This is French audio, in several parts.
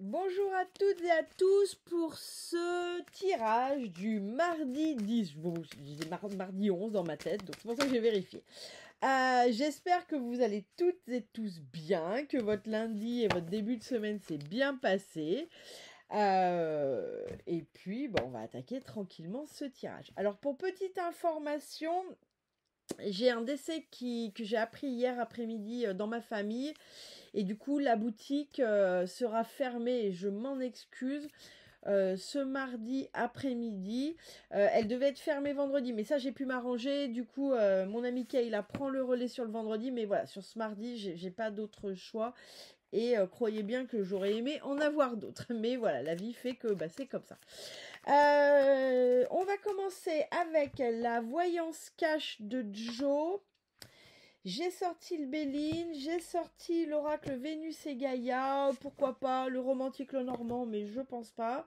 Bonjour à toutes et à tous pour ce tirage du mardi 10. Bon, j'ai mardi 11 dans ma tête, donc c'est pour ça que j'ai vérifié. J'espère que vous allez toutes et tous bien, que votre lundi et votre début de semaine s'est bien passé. Et puis, on va attaquer tranquillement ce tirage. Alors, pour petite information, j'ai un décès que j'ai appris hier après-midi dans ma famille. Et du coup, la boutique sera fermée et je m'en excuse. Ce mardi après-midi. Elle devait être fermée vendredi, mais ça j'ai pu m'arranger. Du coup, mon ami Kayla prend le relais sur le vendredi, mais voilà, sur ce mardi, j'ai pas d'autre choix. Et croyez bien que j'aurais aimé en avoir d'autres. Mais voilà, la vie fait que c'est comme ça. On va commencer avec la voyance cash de Joe. J'ai sorti le Béline, j'ai sorti l'oracle Vénus et Gaïa, pourquoi pas le romantique le normand, mais je pense pas.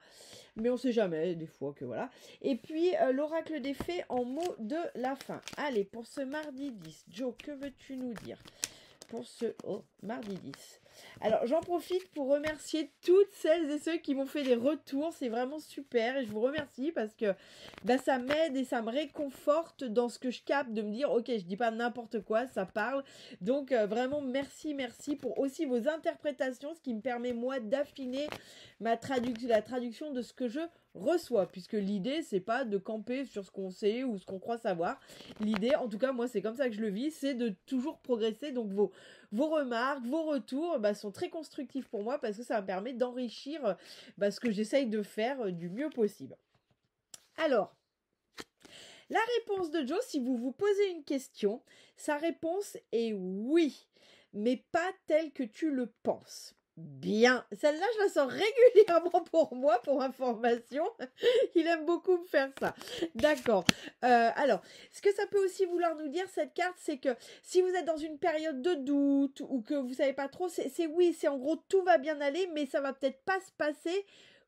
Mais on sait jamais, des fois que voilà. Et puis l'oracle des fées en mot de la fin. Allez, pour ce mardi 10, Joe, que veux-tu nous dire pour ce mardi 10? Alors, j'en profite pour remercier toutes celles et ceux qui m'ont fait des retours. C'est vraiment super et je vous remercie parce que ça m'aide et ça me réconforte dans ce que je capte, de me dire, ok, je dis pas n'importe quoi, ça parle. Donc, vraiment, merci pour aussi vos interprétations, ce qui me permet, moi, d'affiner la traduction de ce que je reçoit, puisque l'idée c'est pas de camper sur ce qu'on sait ou ce qu'on croit savoir. L'idée, en tout cas moi c'est comme ça que je le vis, c'est de toujours progresser. Donc vos remarques, vos retours sont très constructifs pour moi parce que ça me permet d'enrichir ce que j'essaye de faire du mieux possible. Alors, la réponse de Joe, si vous vous posez une question, sa réponse est oui, mais pas telle que tu le penses. Bien, celle-là je la sors régulièrement pour moi, pour information. Il aime beaucoup me faire ça. D'accord. Alors, ce que ça peut aussi vouloir nous dire, cette carte, c'est que si vous êtes dans une période de doute ou que vous savez pas trop, c'est oui, c'est en gros tout va bien aller, mais ça va peut-être pas se passer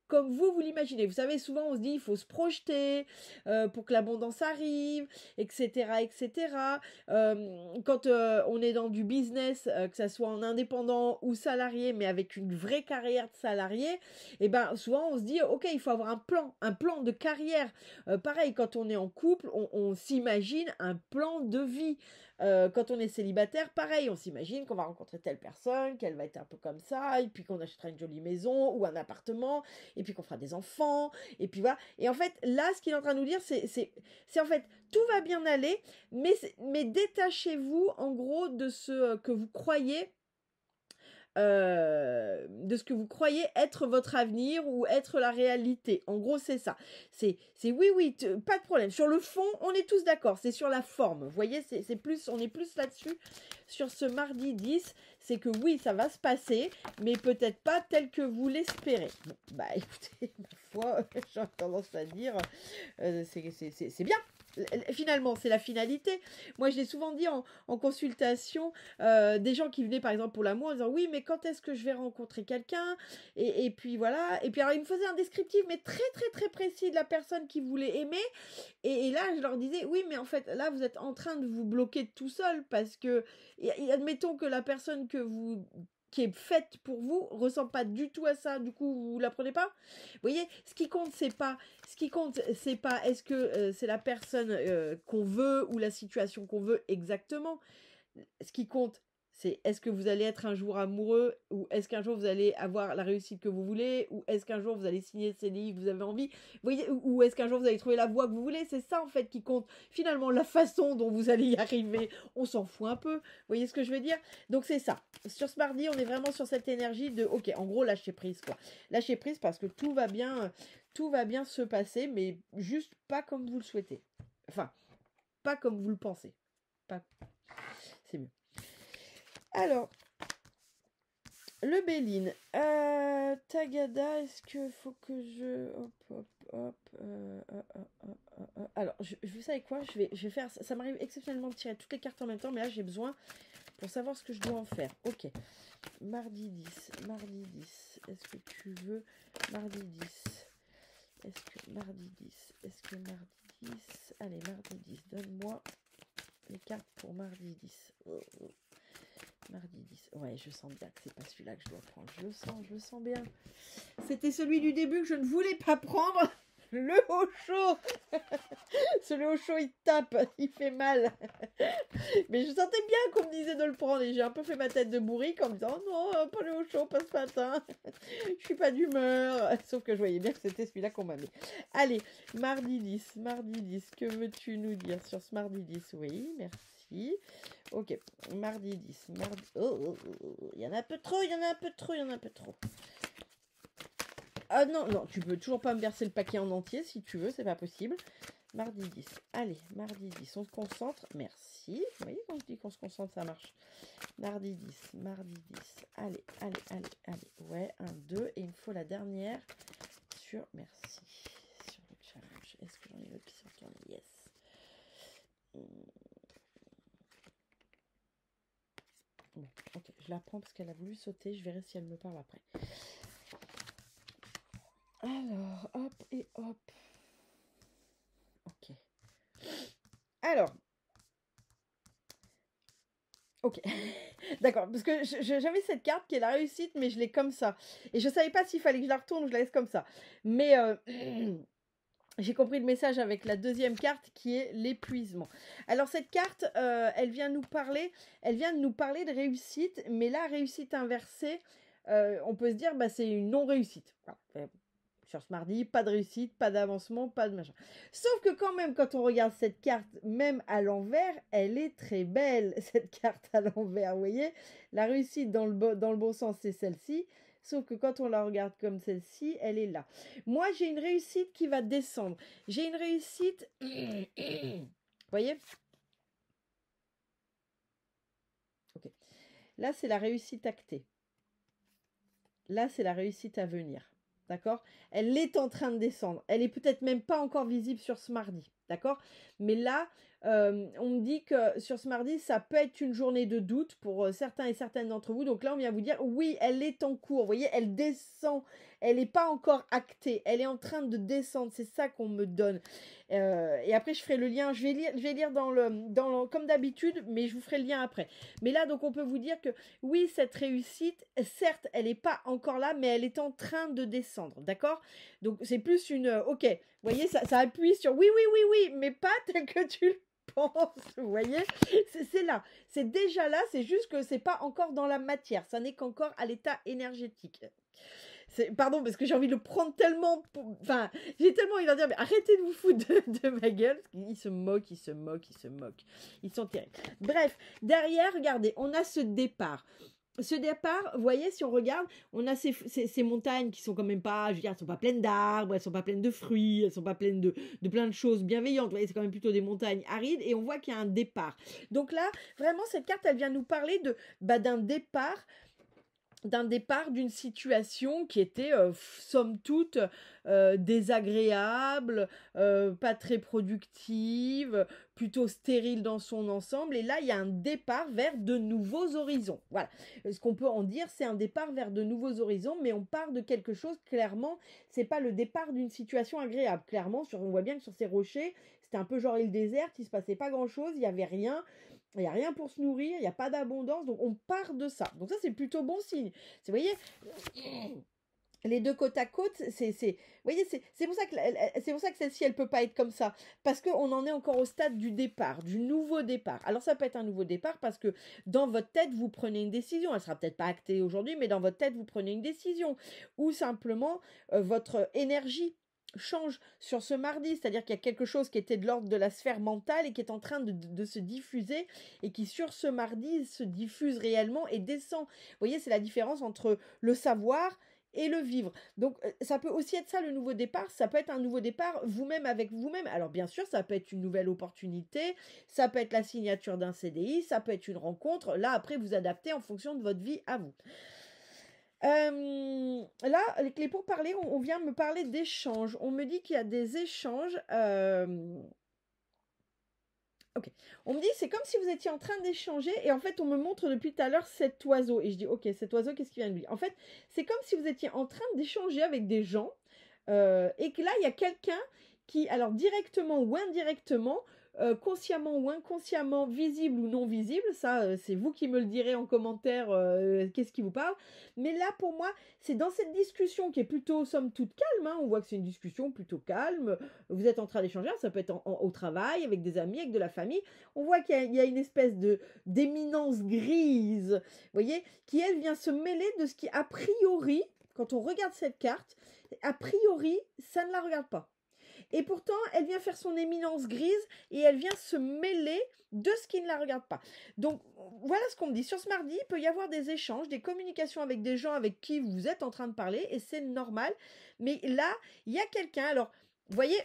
comme vous l'imaginez. Vous savez, souvent on se dit il faut se projeter pour que l'abondance arrive, etc. etc. Quand on est dans du business, que ça soit en indépendant ou salarié, mais avec une vraie carrière de salarié, et souvent on se dit ok, il faut avoir un plan de carrière. Pareil, quand on est en couple, on s'imagine un plan de vie. Quand on est célibataire, pareil, on s'imagine qu'on va rencontrer telle personne, qu'elle va être un peu comme ça, et puis qu'on achètera une jolie maison ou un appartement, et puis qu'on fera des enfants, et puis voilà. Et en fait, là, ce qu'il est en train de nous dire, c'est en fait, tout va bien aller, mais détachez-vous, en gros, de ce que vous croyez être votre avenir ou être la réalité. En gros, c'est ça. C'est oui, pas de problème. Sur le fond, on est tous d'accord. C'est sur la forme. Vous voyez, on est plus là-dessus. Sur ce mardi 10, c'est que oui, ça va se passer, mais peut-être pas tel que vous l'espérez. Bon, écoutez, ma foi, j'ai tendance à dire, c'est bien. Finalement, c'est la finalité. Moi, je l'ai souvent dit en consultation, des gens qui venaient par exemple pour l'amour en disant oui, mais quand est-ce que je vais rencontrer quelqu'un, et puis voilà. Et puis alors, ils me faisaient un descriptif, mais très très très précis de la personne qui voulait aimer. Et là, je leur disais oui, mais en fait, là, vous êtes en train de vous bloquer tout seul parce que, et admettons que la personne qui est faite pour vous ressemble pas du tout à ça, du coup vous la prenez pas. Vous voyez, ce qui compte c'est pas est-ce que c'est la personne qu'on veut ou la situation qu'on veut exactement. Ce qui compte, c'est est-ce que vous allez être un jour amoureux, ou est-ce qu'un jour vous allez avoir la réussite que vous voulez, ou est-ce qu'un jour vous allez signer ces livres que vous avez envie, vous voyez, ou est-ce qu'un jour vous allez trouver la voie que vous voulez. C'est ça en fait qui compte. Finalement, la façon dont vous allez y arriver, on s'en fout un peu. Vous voyez ce que je veux dire? Donc c'est ça. Sur ce mardi, on est vraiment sur cette énergie de ok, en gros lâcher prise quoi. Lâcher prise parce que tout va bien se passer, mais juste pas comme vous le souhaitez. Enfin, pas comme vous le pensez. Pas... C'est mieux. Alors, le Béline. Tagada, est-ce que faut que je... Alors, vous savez quoi, je vais faire... Ça m'arrive exceptionnellement de tirer toutes les cartes en même temps, mais là, j'ai besoin pour savoir ce que je dois en faire. Ok. Mardi 10. Est-ce que tu veux... Mardi 10. Est-ce que mardi 10... Allez, mardi 10. Donne-moi les cartes pour mardi 10. Mardi 10. Ouais, je sens bien que c'est pas celui-là que je dois prendre. Je le sens bien. C'était celui du début que je ne voulais pas prendre. Le haut chaud. Ce haut chaud, il tape, il fait mal. Mais je sentais bien qu'on me disait de le prendre et j'ai un peu fait ma tête de bourrique en me disant oh non, pas le haut chaud, pas ce matin. Je suis pas d'humeur. Sauf que je voyais bien que c'était celui-là qu'on m'avait. Allez, mardi 10. Mardi 10, que veux-tu nous dire sur ce mardi 10? Oui, merci. Ok, mardi 10. Mardi... Oh, il y en a un peu trop, il y en a un peu trop, il y en a un peu trop. Ah non, non, tu peux toujours pas me verser le paquet en entier si tu veux, c'est pas possible. Mardi 10. Allez, mardi 10, on se concentre. Merci. Vous voyez, quand je dis qu'on se concentre, ça marche. Mardi 10, mardi 10. Allez, allez, allez, allez. Ouais, 1, 2. Et il me faut la dernière sur... Merci. Sur le challenge. Est-ce que j'en ai une autre qui s'en tourne? Yes. Bon, ok, je la prends parce qu'elle a voulu sauter. Je verrai si elle me parle après. Alors, hop et hop. Ok. Alors. Ok. D'accord, parce que j'avais cette carte qui est la réussite, mais je l'ai comme ça. Et je ne savais pas s'il fallait que je la retourne ou je la laisse comme ça. Mais j'ai compris le message avec la deuxième carte qui est l'épuisement. Alors cette carte, elle vient nous parler de réussite, mais la réussite inversée, on peut se dire, bah, c'est une non-réussite. Voilà. Sur ce mardi, pas de réussite, pas d'avancement, pas de machin. Sauf que quand même, quand on regarde cette carte, même à l'envers, elle est très belle, cette carte à l'envers, vous voyez. La réussite dans le bon sens, c'est celle-ci. Sauf que quand on la regarde comme celle-ci, elle est là. Moi, j'ai une réussite qui va descendre. J'ai une réussite... Vous voyez? Ok. Là, c'est la réussite actée. Là, c'est la réussite à venir. D'accord? Elle est en train de descendre. Elle est peut-être même pas encore visible sur ce mardi. D'accord? Mais là, on me dit que sur ce mardi, ça peut être une journée de doute pour certains et certaines d'entre vous. Donc là, on vient vous dire, oui, elle est en cours. Vous voyez, elle descend. Elle n'est pas encore actée. Elle est en train de descendre. C'est ça qu'on me donne. Et après, je ferai le lien. Je vais lire comme d'habitude, mais je vous ferai le lien après. Mais là, donc, on peut vous dire que oui, cette réussite, certes, elle n'est pas encore là, mais elle est en train de descendre. D'accord? Donc, c'est plus une... ok, vous voyez, ça appuie sur oui, oui, oui, oui, mais pas tel que tu le penses. Vous voyez? C'est là. C'est déjà là, c'est juste que c'est pas encore dans la matière. Ça n'est qu'encore à l'état énergétique. Pardon, parce que j'ai envie de le prendre tellement... Enfin, j'ai tellement envie de leur dire, mais arrêtez de vous foutre de ma gueule. Parce qu'ils se moquent, ils se moquent, ils se moquent. Ils sont terribles. Bref, derrière, regardez, on a ce départ. Ce départ, vous voyez, si on regarde, on a ces montagnes qui sont quand même pas, je veux dire, elles sont pas pleines d'arbres, elles sont pas pleines de fruits, elles sont pas pleines de plein de choses bienveillantes. Vous voyez, c'est quand même plutôt des montagnes arides et on voit qu'il y a un départ. Donc là, vraiment, cette carte, elle vient nous parler d'un départ d'une situation qui était, somme toute, désagréable, pas très productive, plutôt stérile dans son ensemble. Et là, il y a un départ vers de nouveaux horizons. Voilà. Ce qu'on peut en dire, c'est un départ vers de nouveaux horizons, mais on part de quelque chose, clairement, c'est pas le départ d'une situation agréable. Clairement, on voit bien que sur ces rochers, c'était un peu genre île déserte, il se passait pas grand-chose, il y avait rien. Il n'y a rien pour se nourrir, il n'y a pas d'abondance, donc on part de ça. Donc ça, c'est plutôt bon signe. Vous voyez, les deux côte à côte, vous voyez, c'est pour ça que celle-ci, elle peut pas être comme ça. Parce qu'on en est encore au stade du départ, du nouveau départ. Alors ça peut être un nouveau départ parce que dans votre tête, vous prenez une décision. Elle sera peut-être pas actée aujourd'hui, mais dans votre tête, vous prenez une décision. Ou simplement, votre énergie change sur ce mardi, c'est-à-dire qu'il y a quelque chose qui était de l'ordre de la sphère mentale et qui est en train de se diffuser et qui sur ce mardi se diffuse réellement et descend. Vous voyez, c'est la différence entre le savoir et le vivre. Donc ça peut aussi être ça le nouveau départ, ça peut être un nouveau départ vous-même avec vous-même. Alors bien sûr, ça peut être une nouvelle opportunité, ça peut être la signature d'un CDI, ça peut être une rencontre. Là, après, vous adaptez en fonction de votre vie à vous. Là, avec les pourparlers, on vient me parler d'échanges. On me dit qu'il y a des échanges. Ok. On me dit c'est comme si vous étiez en train d'échanger et en fait on me montre depuis tout à l'heure cet oiseau et je dis ok, cet oiseau, qu'est-ce qu'il vient de lui? En fait, c'est comme si vous étiez en train d'échanger avec des gens et que là il y a quelqu'un qui, alors directement ou indirectement, consciemment ou inconsciemment, visible ou non visible, ça c'est vous qui me le direz en commentaire, qu'est-ce qui vous parle. Mais là pour moi, c'est dans cette discussion qui est plutôt somme toute calme, hein, on voit que c'est une discussion plutôt calme, vous êtes en train d'échanger, ça peut être au travail, avec des amis, avec de la famille, on voit qu'il y a une espèce d'éminence grise, vous voyez, qui elle vient se mêler de ce qui a priori, quand on regarde cette carte, a priori ça ne la regarde pas. Et pourtant, elle vient faire son éminence grise et elle vient se mêler de ce qui ne la regarde pas. Donc, voilà ce qu'on me dit. Sur ce mardi, il peut y avoir des échanges, des communications avec des gens avec qui vous êtes en train de parler et c'est normal. Mais là, il y a quelqu'un, alors, vous voyez,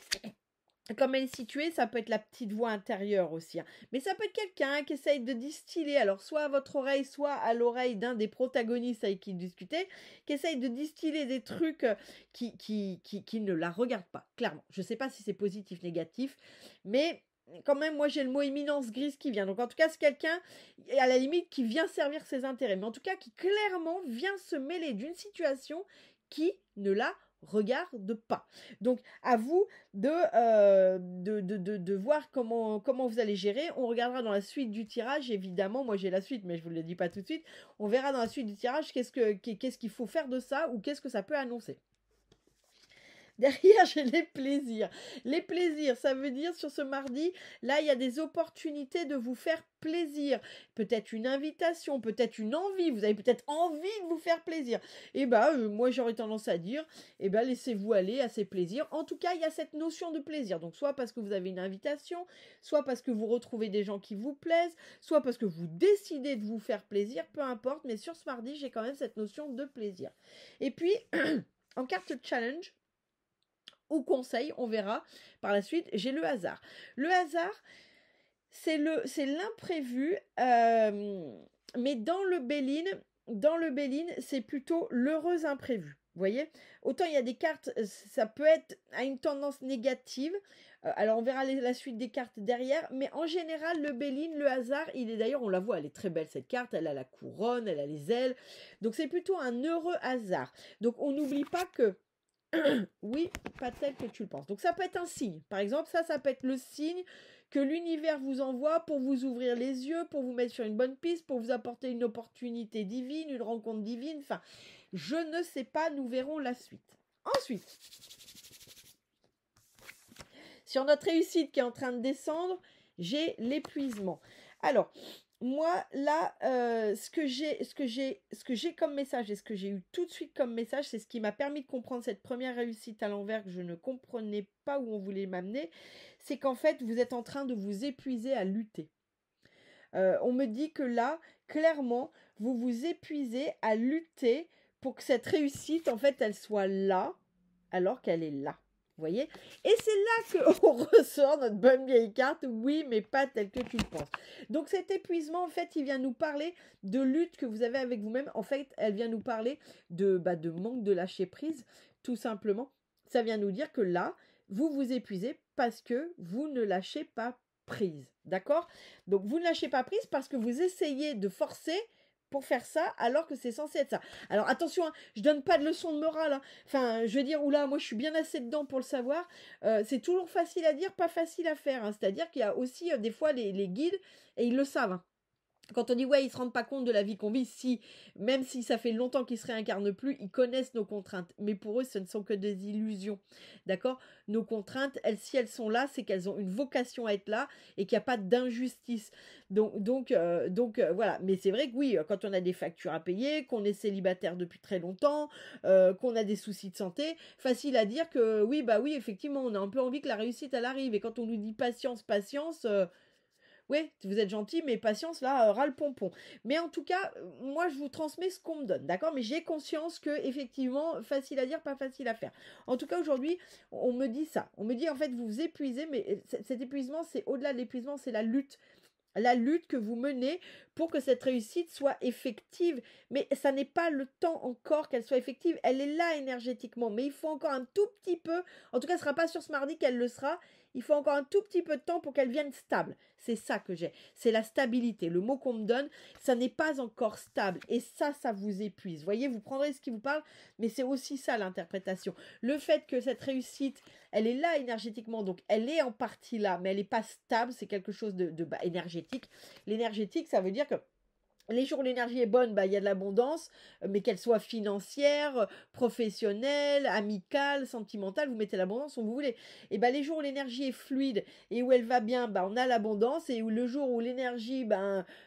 comme elle est située, ça peut être la petite voix intérieure aussi. Hein. Mais ça peut être quelqu'un qui essaye de distiller, alors soit à votre oreille, soit à l'oreille d'un des protagonistes avec qui il discutait, qui essaye de distiller des trucs qui ne la regardent pas, clairement. Je ne sais pas si c'est positif, négatif, mais quand même, moi j'ai le mot éminence grise qui vient. Donc en tout cas, c'est quelqu'un, à la limite, qui vient servir ses intérêts, mais en tout cas qui clairement vient se mêler d'une situation qui ne la regarde pas. Donc, à vous de voir comment vous allez gérer. On regardera dans la suite du tirage, évidemment. Moi, j'ai la suite, mais je ne vous le dis pas tout de suite. On verra dans la suite du tirage qu'est-ce qu'il faut faire de ça ou qu'est-ce que ça peut annoncer. Derrière, j'ai les plaisirs. Les plaisirs, ça veut dire sur ce mardi, là, il y a des opportunités de vous faire plaisir. Peut-être une invitation, peut-être une envie. Vous avez peut-être envie de vous faire plaisir. Et moi, j'aurais tendance à dire, laissez-vous aller à ces plaisirs. En tout cas, il y a cette notion de plaisir. Donc, soit parce que vous avez une invitation, soit parce que vous retrouvez des gens qui vous plaisent, soit parce que vous décidez de vous faire plaisir, peu importe. Mais sur ce mardi, j'ai quand même cette notion de plaisir. Et puis, en carte challenge, ou conseil, on verra par la suite, j'ai le hasard. Le hasard, c'est l'imprévu, mais dans le Béline, c'est plutôt l'heureux imprévu. Vous voyez, autant il y a des cartes, ça peut être à une tendance négative. Alors on verra la suite des cartes derrière, mais en général le Béline, le hasard, il est d'ailleurs, on la voit, elle est très belle cette carte, elle a la couronne, elle a les ailes, donc c'est plutôt un heureux hasard. Donc on n'oublie pas que oui, pas tel que tu le penses. Donc ça peut être un signe. Par exemple, ça peut être le signe que l'univers vous envoie pour vous ouvrir les yeux, pour vous mettre sur une bonne piste, pour vous apporter une opportunité divine, une rencontre divine. Enfin, je ne sais pas, nous verrons la suite. Ensuite, sur notre réussite qui est en train de descendre, j'ai l'épuisement. Alors, moi, là, ce que j'ai comme message et ce que j'ai eu tout de suite comme message, c'est ce qui m'a permis de comprendre cette première réussite à l'envers que je ne comprenais pas où on voulait m'amener, c'est qu'en fait, vous êtes en train de vous épuiser à lutter. On me dit que là, clairement, vous vous épuisez à lutter pour que cette réussite, en fait, elle soit là, alors qu'elle est là. Vous voyez? Et c'est là qu'on ressort notre bonne vieille carte, oui, mais pas telle que tu le penses. Donc cet épuisement, en fait, il vient nous parler de lutte que vous avez avec vous-même. En fait, elle vient nous parler de manque de lâcher prise, tout simplement. Ça vient nous dire que là, vous vous épuisez parce que vous ne lâchez pas prise. D'accord? Donc vous ne lâchez pas prise parce que vous essayez de forcer pour faire ça alors que c'est censé être ça. Alors attention, hein, je donne pas de leçon de morale. Hein. Enfin, je veux dire, oula, moi je suis bien assez dedans pour le savoir. C'est toujours facile à dire, pas facile à faire. Hein. C'est-à-dire qu'il y a aussi des fois les guides, et ils le savent. Hein. Quand on dit ouais, ils se rendent pas compte de la vie qu'on vit, même si ça fait longtemps qu'ils se réincarnent plus, ils connaissent nos contraintes. Mais pour eux, ce ne sont que des illusions. D'accord? Nos contraintes, si elles sont là, c'est qu'elles ont une vocation à être là et qu'il n'y a pas d'injustice. Donc voilà. Mais c'est vrai que oui, quand on a des factures à payer, qu'on est célibataire depuis très longtemps, qu'on a des soucis de santé, facile à dire que oui, effectivement, on a un peu envie que la réussite, elle arrive. Et quand on nous dit patience, oui, vous êtes gentil, mais patience, là, ras le pompon. Mais en tout cas, moi, je vous transmets ce qu'on me donne, d'accord? Mais j'ai conscience que, effectivement, facile à dire, pas facile à faire. En tout cas, aujourd'hui, on me dit ça. On me dit, en fait, vous vous épuisez, mais cet épuisement, c'est au-delà de l'épuisement, c'est la lutte. La lutte que vous menez pour que cette réussite soit effective. Mais ça n'est pas le temps encore qu'elle soit effective. Elle est là énergétiquement, mais il faut encore un tout petit peu. En tout cas, ce ne sera pas sur ce mardi qu'elle le sera. il faut encore un tout petit peu de temps pour qu'elle vienne stable. C'est ça que j'ai. C'est la stabilité. Le mot qu'on me donne, ça n'est pas encore stable. Et ça vous épuise. Vous voyez, vous prendrez ce qui vous parle, mais c'est aussi ça l'interprétation. Le fait que cette réussite, elle est là énergétiquement, donc elle est en partie là, mais elle n'est pas stable, c'est quelque chose de énergétique. L'énergétique, ça veut dire que les jours où l'énergie est bonne, il y a de l'abondance, mais qu'elle soit financière, professionnelle, amicale, sentimentale, vous mettez l'abondance où vous voulez. Et les jours où l'énergie est fluide et où elle va bien, on a l'abondance. Et où le jour où l'énergie,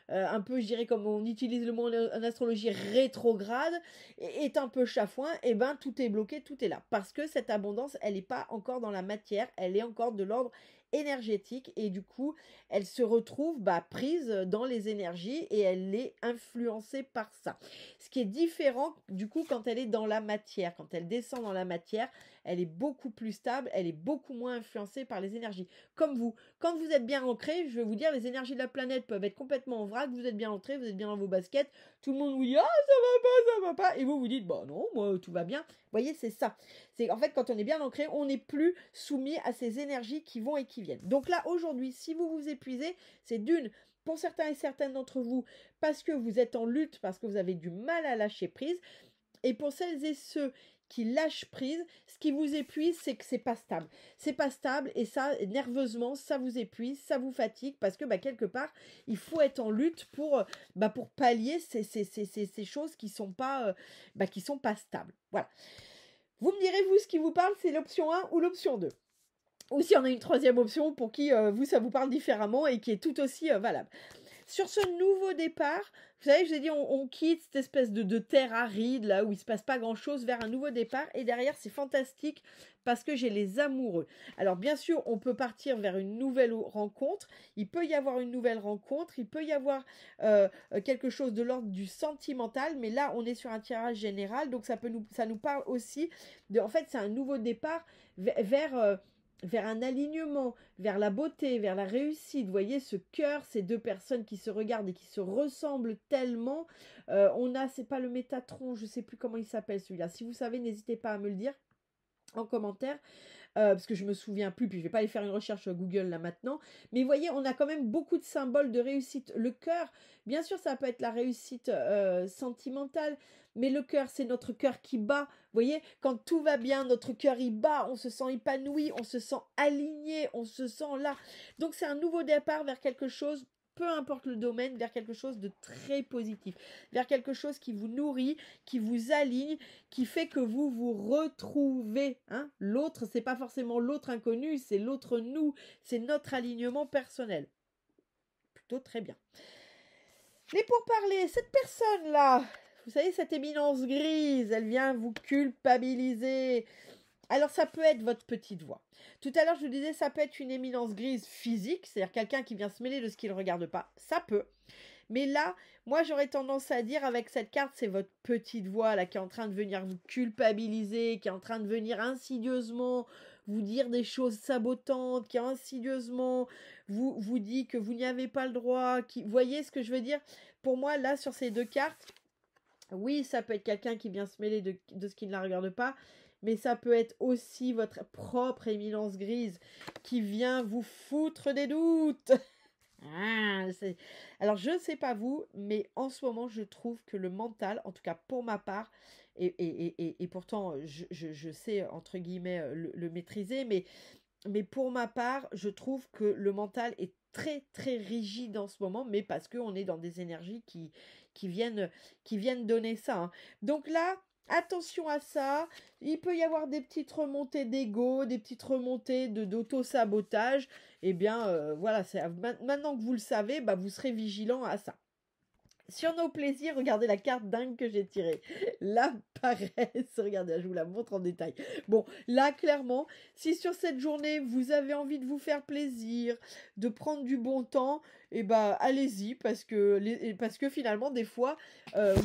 un peu, je dirais, comme on utilise le mot en astrologie, rétrograde, est un peu chafouin, et tout est bloqué, tout est là. Parce que cette abondance, elle n'est pas encore dans la matière, elle est encore de l'ordre énergétique et du coup elle se retrouve prise dans les énergies et elle est influencée par ça. Ce qui est différent du coup quand elle est dans la matière, quand elle descend dans la matière, elle est beaucoup plus stable, elle est beaucoup moins influencée par les énergies. Comme vous, quand vous êtes bien ancré, je vais vous dire, les énergies de la planète peuvent être complètement en vrac, vous êtes bien ancré, vous êtes bien dans vos baskets, tout le monde vous dit « Ah, ça va pas », et vous dites « Bah non, moi tout va bien ». Vous voyez, c'est ça. C'est en fait, quand on est bien ancré, on n'est plus soumis à ces énergies qui vont et qui viennent. Donc là, aujourd'hui, si vous vous épuisez, c'est pour certains et certaines d'entre vous, parce que vous êtes en lutte, parce que vous avez du mal à lâcher prise. Et pour celles et ceux qui lâchent prise, ce qui vous épuise, c'est que c'est pas stable. C'est pas stable et ça, nerveusement, ça vous épuise, ça vous fatigue parce que quelque part, il faut être en lutte pour pallier ces choses qui sont pas stables. Voilà. Vous me direz, vous, ce qui vous parle, c'est l'option 1 ou l'option 2. Ou si on a une troisième option pour qui, vous, ça vous parle différemment et qui est tout aussi valable. Sur ce nouveau départ, vous savez, je vous ai dit, on quitte cette espèce de terre aride, là où il ne se passe pas grand-chose, vers un nouveau départ. Et derrière, c'est fantastique parce que j'ai les amoureux. Alors, bien sûr, on peut partir vers une nouvelle rencontre. Il peut y avoir une nouvelle rencontre. Il peut y avoir quelque chose de l'ordre du sentimental. Mais là, on est sur un tirage général. Donc, ça nous parle aussi de... En fait, c'est un nouveau départ vers un alignement, vers la beauté, vers la réussite. Vous voyez ce cœur, ces deux personnes qui se regardent et qui se ressemblent tellement. C'est pas le Métatron, je sais plus comment il s'appelle celui-là. Si vous savez, n'hésitez pas à me le dire en commentaire. Parce que je me souviens plus, puis je vais pas aller faire une recherche Google là maintenant. Mais vous voyez, on a quand même beaucoup de symboles de réussite. Le cœur, bien sûr, ça peut être la réussite sentimentale, mais le cœur, c'est notre cœur qui bat. Vous voyez, quand tout va bien, notre cœur il bat, on se sent épanoui, on se sent aligné, on se sent là. Donc c'est un nouveau départ vers quelque chose, peu importe le domaine, vers quelque chose de très positif, vers quelque chose qui vous nourrit, qui vous aligne, qui fait que vous vous retrouvez. L'autre, c'est pas forcément l'autre inconnu, c'est l'autre nous, c'est notre alignement personnel. Plutôt très bien. Mais pour parler, cette personne-là, vous savez, cette éminence grise, elle vient vous culpabiliser. Alors, ça peut être votre petite voix. Tout à l'heure, je vous disais, ça peut être une éminence grise physique, c'est-à-dire quelqu'un qui vient se mêler de ce qu'il ne regarde pas. Ça peut. Mais là, moi, j'aurais tendance à dire, avec cette carte, c'est votre petite voix là qui est en train de venir vous culpabiliser, qui est en train de venir insidieusement vous dire des choses sabotantes, qui insidieusement vous dit que vous n'y avez pas le droit. Vous voyez ce que je veux dire? Pour moi, là, sur ces deux cartes, oui, ça peut être quelqu'un qui vient se mêler de ce qui ne la regarde pas, mais ça peut être aussi votre propre éminence grise qui vient vous foutre des doutes. Alors, je ne sais pas vous, mais en ce moment, je trouve que le mental, en tout cas pour ma part, et pourtant, je sais, entre guillemets, le maîtriser, mais pour ma part, je trouve que le mental est très, très rigide en ce moment, mais parce qu'on est dans des énergies qui viennent donner ça. Donc là, attention à ça, il peut y avoir des petites remontées d'ego, des petites remontées d'auto-sabotage. Eh bien, voilà, maintenant que vous le savez, vous serez vigilant à ça. Sur nos plaisirs, regardez la carte dingue que j'ai tirée. La paresse, regardez, je vous la montre en détail. Bon, là, clairement, si sur cette journée, vous avez envie de vous faire plaisir, de prendre du bon temps, et bah allez-y parce que finalement des fois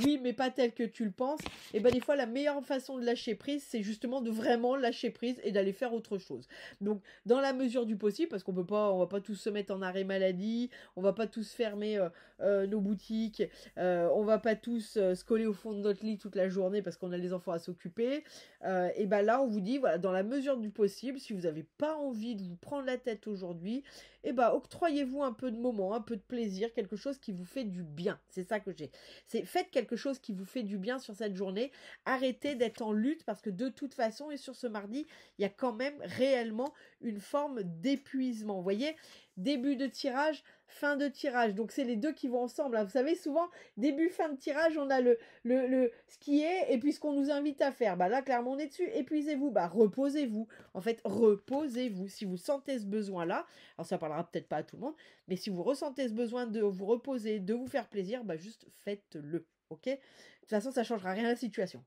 oui mais pas tel que tu le penses, et bah des fois la meilleure façon de lâcher prise c'est justement de vraiment lâcher prise et d'aller faire autre chose. Donc dans la mesure du possible, parce qu'on va pas tous se mettre en arrêt maladie, on va pas tous fermer nos boutiques, on va pas tous se coller au fond de notre lit toute la journée parce qu'on a les enfants à s'occuper, et bah là on vous dit voilà, dans la mesure du possible, si vous n'avez pas envie de vous prendre la tête aujourd'hui, et bah octroyez-vous un peu de moments, un peu de plaisir, quelque chose qui vous fait du bien. C'est ça que j'ai. C'est faites quelque chose qui vous fait du bien sur cette journée. Arrêtez d'être en lutte parce que de toute façon, et sur ce mardi, il y a quand même réellement une forme d'épuisement. Vous voyez, début de tirage, fin de tirage. Donc c'est les deux qui vont ensemble, hein. Vous savez, souvent, début, fin de tirage, on a ce qui est et puis ce qu'on nous invite à faire. Bah là, clairement, on est dessus. Épuisez-vous. Bah reposez-vous. En fait, reposez-vous. Si vous sentez ce besoin-là, alors ça parlera peut-être pas à tout le monde, mais si vous ressentez ce besoin de vous reposer, de vous faire plaisir, bah juste faites-le. Ok? De toute façon, ça changera rien à la situation.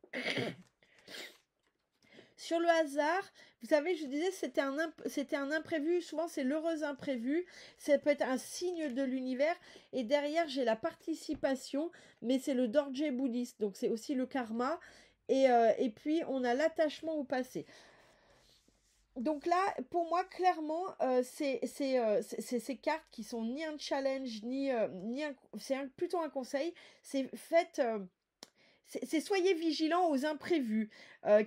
Sur le hasard, vous savez, je disais, c'était un imprévu. Souvent, c'est l'heureux imprévu. Ça peut être un signe de l'univers. Et derrière, j'ai la participation, mais c'est le dorje bouddhiste. Donc, c'est aussi le karma. Et puis, on a l'attachement au passé. Donc là, pour moi, clairement, c'est ces cartes qui sont ni un challenge, plutôt un conseil. C'est faites... c'est soyez vigilants aux imprévus,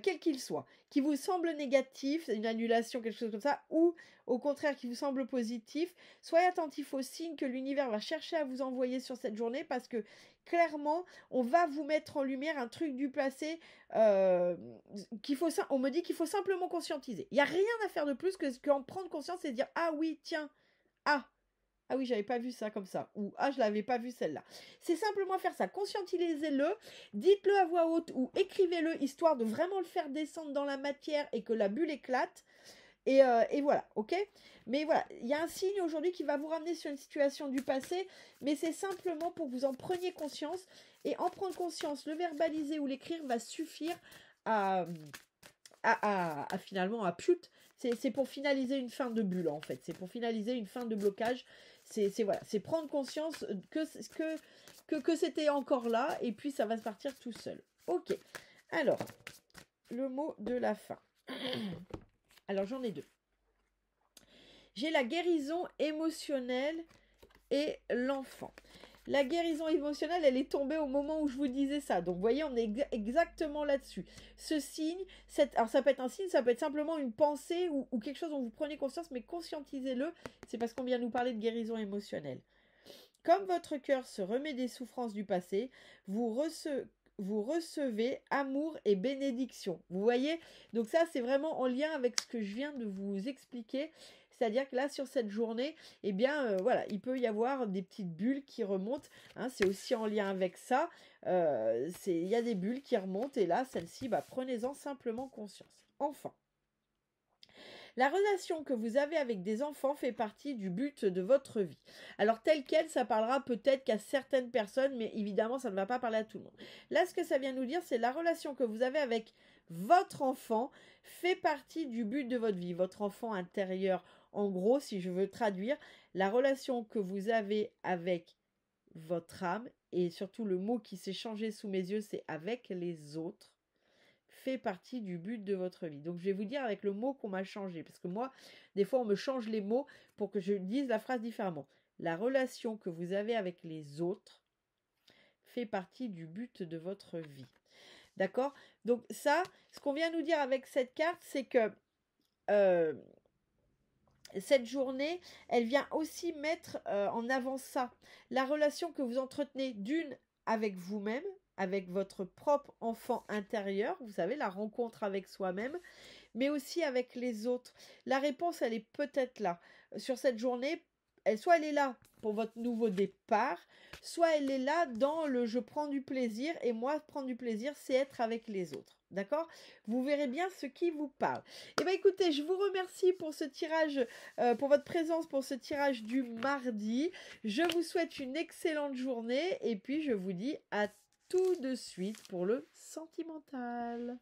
quels qu'ils soient, qui vous semblent négatifs, une annulation, quelque chose comme ça, ou au contraire qui vous semblent positifs. Soyez attentifs aux signes que l'univers va chercher à vous envoyer sur cette journée parce que clairement, on va vous mettre en lumière un truc du passé on me dit qu'il faut simplement conscientiser. Il n'y a rien à faire de plus qu'en prendre conscience et dire « Ah oui, tiens, ah oui, j'avais pas vu ça comme ça. » Ou « Ah, je l'avais pas vu celle-là. » C'est simplement faire ça. Conscientisez-le, dites-le à voix haute ou écrivez-le, histoire de vraiment le faire descendre dans la matière et que la bulle éclate. Et voilà, ok? Mais voilà, il y a un signe aujourd'hui qui va vous ramener sur une situation du passé, mais c'est simplement pour que vous en preniez conscience. Et en prendre conscience, le verbaliser ou l'écrire va suffire à finalement à pute. C'est pour finaliser une fin de bulle en fait. C'est pour finaliser une fin de blocage. C'est prendre conscience que c'était encore là et puis ça va se partir tout seul. Ok. Alors, le mot de la fin. Alors j'en ai deux. J'ai la guérison émotionnelle et l'enfant. La guérison émotionnelle, elle est tombée au moment où je vous disais ça. Donc, vous voyez, on est exactement là-dessus. Ce signe, alors ça peut être un signe, ça peut être simplement une pensée ou quelque chose dont vous prenez conscience, mais conscientisez-le. C'est parce qu'on vient nous parler de guérison émotionnelle. Comme votre cœur se remet des souffrances du passé, vous recevez amour et bénédiction. Vous voyez? Donc ça, c'est vraiment en lien avec ce que je viens de vous expliquer. C'est-à-dire que là, sur cette journée, eh bien, voilà, il peut y avoir des petites bulles qui remontent. Hein, c'est aussi en lien avec ça. Il y a des bulles qui remontent. Et là, celle-ci, bah, prenez-en simplement conscience. Enfin. La relation que vous avez avec des enfants fait partie du but de votre vie. Alors, tel quel, ça parlera peut-être qu'à certaines personnes, mais évidemment, ça ne va pas parler à tout le monde. Là, ce que ça vient nous dire, c'est la relation que vous avez avec votre enfant fait partie du but de votre vie. Votre enfant intérieur, en gros, si je veux traduire, la relation que vous avez avec votre âme, et surtout le mot qui s'est changé sous mes yeux, c'est avec les autres, fait partie du but de votre vie. Donc je vais vous dire avec le mot qu'on m'a changé, parce que moi, des fois on me change les mots pour que je dise la phrase différemment. La relation que vous avez avec les autres fait partie du but de votre vie. D'accord? Donc ça, ce qu'on vient nous dire avec cette carte, c'est que cette journée, elle vient aussi mettre en avant ça. La relation que vous entretenez d'une avec vous-même, avec votre propre enfant intérieur, vous savez, la rencontre avec soi-même, mais aussi avec les autres. La réponse, elle est peut-être là. Sur cette journée, soit elle est là pour votre nouveau départ, soit elle est là dans le je prends du plaisir, et moi, prendre du plaisir, c'est être avec les autres. D'accord? Vous verrez bien ce qui vous parle. Eh bien, écoutez, je vous remercie pour ce tirage, pour votre présence pour ce tirage du mardi. Je vous souhaite une excellente journée et puis je vous dis à tout de suite pour le sentimental.